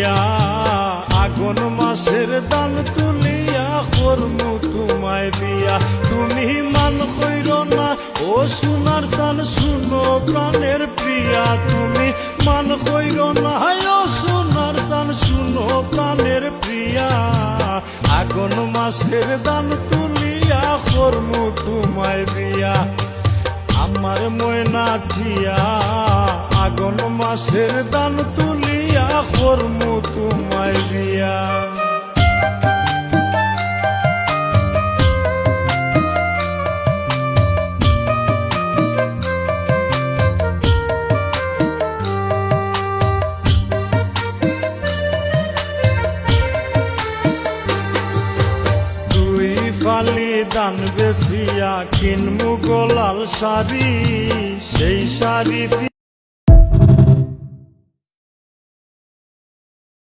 প্রিয়া আগুন মাসের দান তুলিয়া করমু তোমায় বিয়া তুমি মান কইর না ও সোনার চান শুনো প্রাণের প্রিয়া তুমি মান কইর না ও সোনার চান শুনো প্রাণের প্রিয়া আগুন মাসের দান তুলিয়া করমু তোমায় বিয়া আমার ময়না ঠিয়া আগুন মাসের দান তুলিয়া করমু তোমায় বিয়া ফালি দান বেসিয়া কিনমু গোলাল শাড়ি সেই শাড়ি